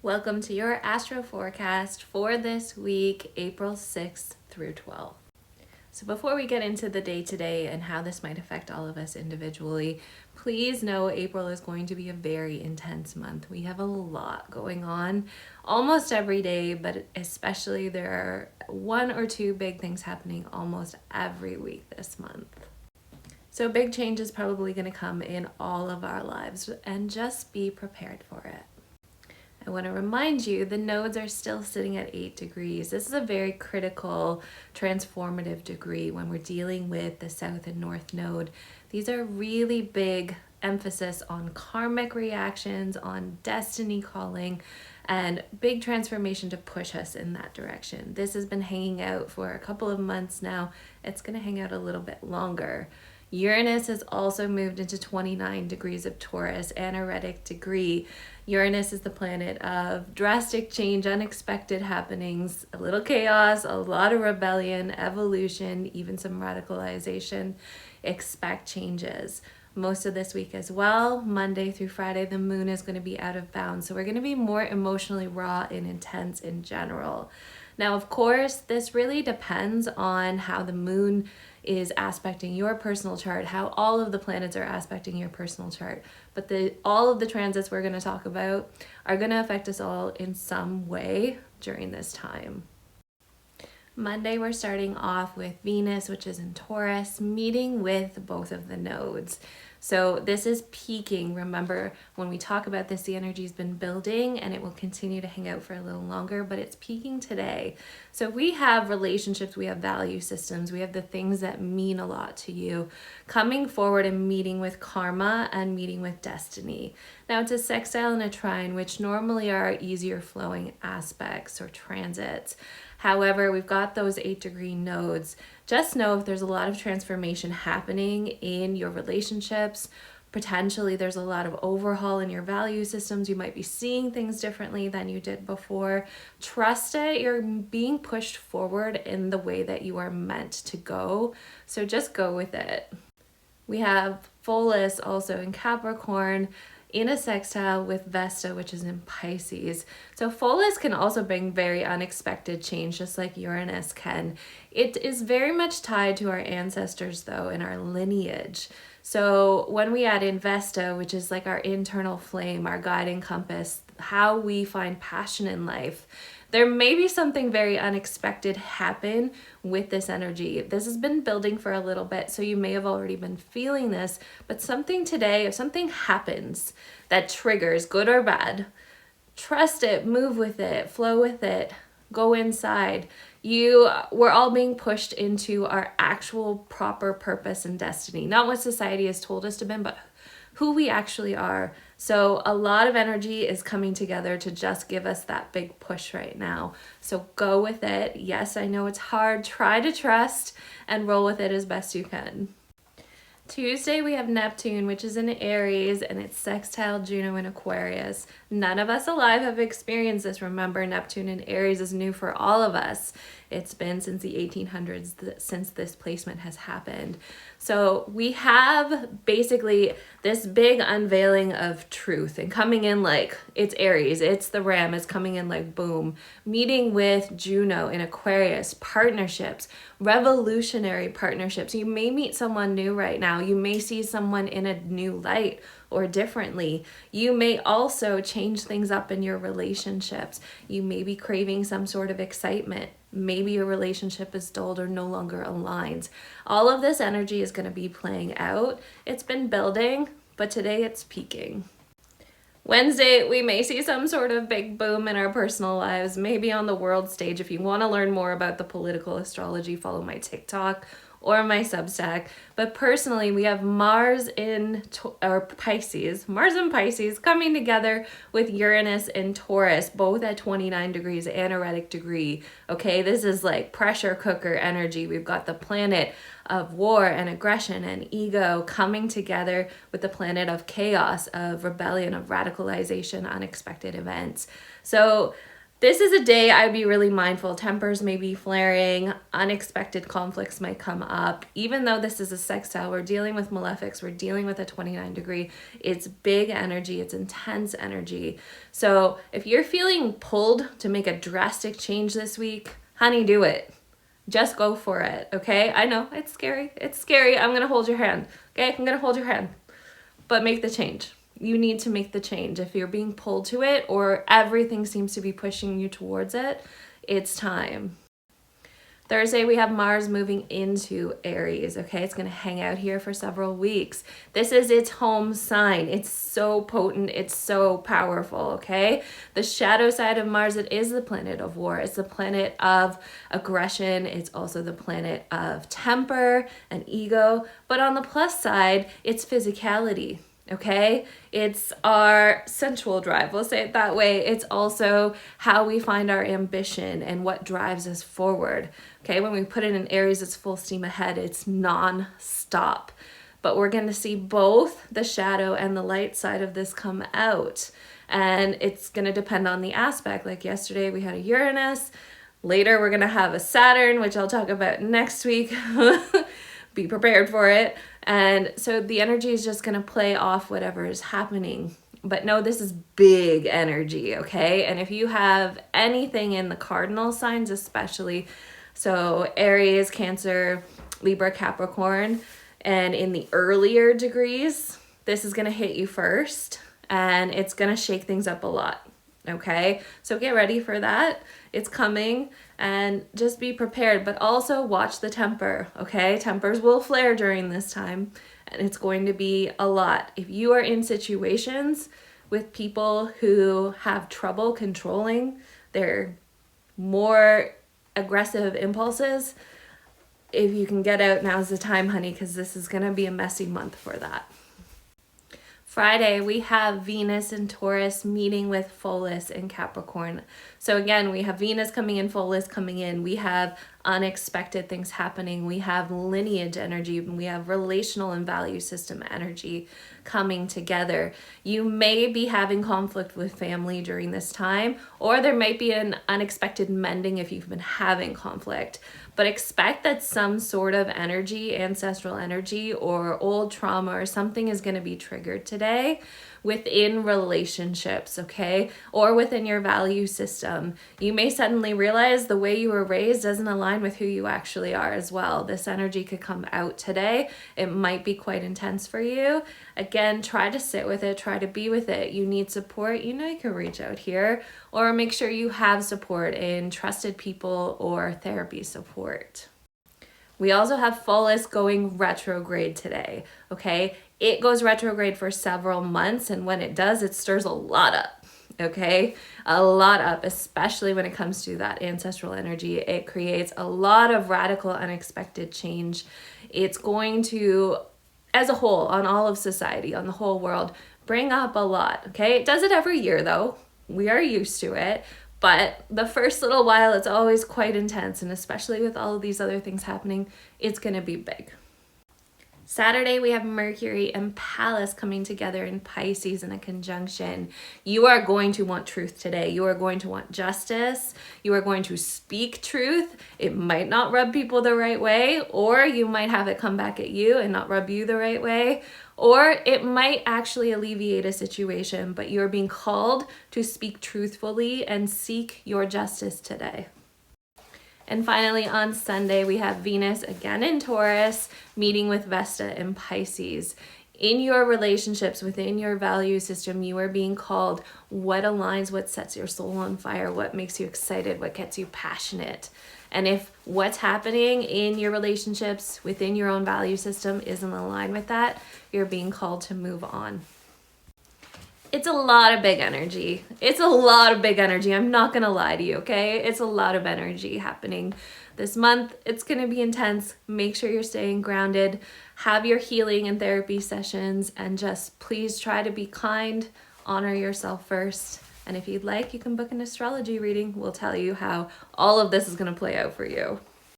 Welcome to your astro forecast for this week, April 6th through 12th. So before we get into the day today and how this might affect all of us individually, please know April is going to be a very intense month. We have a lot going on almost every day, but especially there are one or two big things happening almost every week this month. So big change is probably going to come in all of our lives, and just be prepared for it. I want to remind you the nodes are still sitting at 8 degrees. This is a very critical transformative degree when we're dealing with the south and north node. These are really big emphasis on karmic reactions, on destiny calling, and big transformation to push us in that direction. This has been hanging out for a couple of months now. It's going to hang out a little bit longer. Uranus has also moved into 29 degrees of Taurus, anaretic degree. Uranus is the planet of drastic change, unexpected happenings, a little chaos, a lot of rebellion, evolution, even some radicalization. Expect changes. Most of this week as well, Monday through Friday, the moon is going to be out of bounds. So we're going to be more emotionally raw and intense in general. Now, of course, this really depends on how the moon is aspecting your personal chart, how all of the planets are aspecting your personal chart. But all of the transits we're going to talk about are going to affect us all in some way during this time. Monday, we're starting off with Venus, which is in Taurus, meeting with both of the nodes. So this is peaking. Remember, when we talk about this, the energy's been building and it will continue to hang out for a little longer, but it's peaking today. So we have relationships, we have value systems, we have the things that mean a lot to you coming forward and meeting with karma and meeting with destiny. Now it's a sextile and a trine, which normally are easier flowing aspects or transits. However, we've got those 8-degree nodes. Just know if there's a lot of transformation happening in your relationships, potentially there's a lot of overhaul in your value systems. You might be seeing things differently than you did before. Trust it. You're being pushed forward in the way that you are meant to go. So just go with it. We have Pholus also in Capricorn, in a sextile with Vesta, which is in Pisces. So Pholus can also bring very unexpected change, just like Uranus can. It is very much tied to our ancestors, though, and our lineage. So when we add in Vesta, which is like our internal flame, our guiding compass, how we find passion in life, there may be something very unexpected happen with this energy. This has been building for a little bit, so you may have already been feeling this, but something today, if something happens that triggers, good or bad, trust it, move with it, flow with it, go inside. We're all being pushed into our actual proper purpose and destiny, not what society has told us to be, but who we actually are. So a lot of energy is coming together to just give us that big push right now. So go with it. Yes, I know it's hard. Try to trust and roll with it as best you can. Tuesday, we have Neptune, which is in Aries, and it's sextile Juno in Aquarius. None of us alive have experienced this. Remember, Neptune in Aries is new for all of us. It's been since the 1800s since this placement has happened. So we have basically this big unveiling of truth and coming in like it's Aries, it's the ram, it's coming in like boom. Meeting with Juno in Aquarius, partnerships, revolutionary partnerships. You may meet someone new right now. You may see someone in a new light or differently. You may also change things up in your relationships. You may be craving some sort of excitement. Maybe your relationship is dulled or no longer aligns. All of this energy is going to be playing out. It's been building, but today it's peaking. Wednesday, we may see some sort of big boom in our personal lives, maybe on the world stage. If you want to learn more about the political astrology, follow my TikTok or my Substack. But personally, we have Mars in Pisces coming together with Uranus in Taurus, both at 29 degrees, anaretic degree. Okay, this is like pressure cooker energy. We've got the planet of war and aggression and ego coming together with the planet of chaos, of rebellion, of radicalization, unexpected events. So this is a day I'd be really mindful. Tempers may be flaring, unexpected conflicts might come up. Even though this is a sextile, we're dealing with malefics, we're dealing with a 29 degree. It's big energy, it's intense energy. So if you're feeling pulled to make a drastic change this week, honey, do it. Just go for it, okay? I know, it's scary. It's scary. I'm gonna hold your hand, okay? I'm gonna hold your hand. But make the change. You need to make the change. If you're being pulled to it or everything seems to be pushing you towards it, it's time. Thursday, we have Mars moving into Aries, okay? It's going to hang out here for several weeks. This is its home sign. It's so potent. It's so powerful, okay? The shadow side of Mars, it is the planet of war. It's the planet of aggression. It's also the planet of temper and ego. But on the plus side, it's physicality. Okay, it's our sensual drive, we'll say it that way. It's also how we find our ambition and what drives us forward. Okay, when we put it in Aries, it's full steam ahead, it's non-stop. But we're going to see both the shadow and the light side of this come out. And it's going to depend on the aspect. Like yesterday, we had a Uranus. Later, we're going to have a Saturn, which I'll talk about next week. Be prepared for it. And so the energy is just going to play off whatever is happening. But no, this is big energy, okay? And if you have anything in the cardinal signs, especially, so Aries, Cancer, Libra, Capricorn, and in the earlier degrees, this is going to hit you first, and it's going to shake things up a lot. Okay, so get ready for that. It's coming, and just be prepared, but also watch the temper. Okay, tempers will flare during this time, and it's going to be a lot. If you are in situations with people who have trouble controlling their more aggressive impulses, if you can get out, now's the time, honey, because this is going to be a messy month for that. Friday, we have Venus in Taurus meeting with Pholus in Capricorn. So again, we have Venus coming in, Pholus coming in. We have unexpected things happening. We have lineage energy. We have relational and value system energy coming together. You may be having conflict with family during this time, or there might be an unexpected mending if you've been having conflict. But expect that some sort of energy, ancestral energy, or old trauma or something is going to be triggered today within relationships, okay? Or within your value system. You may suddenly realize the way you were raised doesn't align with who you actually are as well. This energy could come out today. It might be quite intense for you. Again, try to sit with it, try to be with it. You need support, you know you can reach out here, or make sure you have support in trusted people or therapy support. We also have Pholus going retrograde today, okay? It goes retrograde for several months, and when it does, it stirs a lot up, okay? A lot up, especially when it comes to that ancestral energy. It creates a lot of radical, unexpected change. It's going to, as a whole, on all of society, on the whole world, bring up a lot, okay? It does it every year, though. We are used to it. But the first little while, it's always quite intense, and especially with all of these other things happening, it's going to be big. Saturday, we have Mercury and Pallas coming together in Pisces in a conjunction. You are going to want truth today. You are going to want justice. You are going to speak truth. It might not rub people the right way, or you might have it come back at you and not rub you the right way, or it might actually alleviate a situation, but you're being called to speak truthfully and seek your justice today. And finally, on Sunday, we have Venus again in Taurus, meeting with Vesta in Pisces. In your relationships, within your value system, you are being called what aligns, what sets your soul on fire, what makes you excited, what gets you passionate. And if what's happening in your relationships within your own value system isn't aligned with that, you're being called to move on. It's a lot of big energy. It's a lot of big energy. I'm not going to lie to you, okay? It's a lot of energy happening this month. It's going to be intense. Make sure you're staying grounded. Have your healing and therapy sessions, and just please try to be kind. Honor yourself first. And if you'd like, you can book an astrology reading. We'll tell you how all of this is going to play out for you.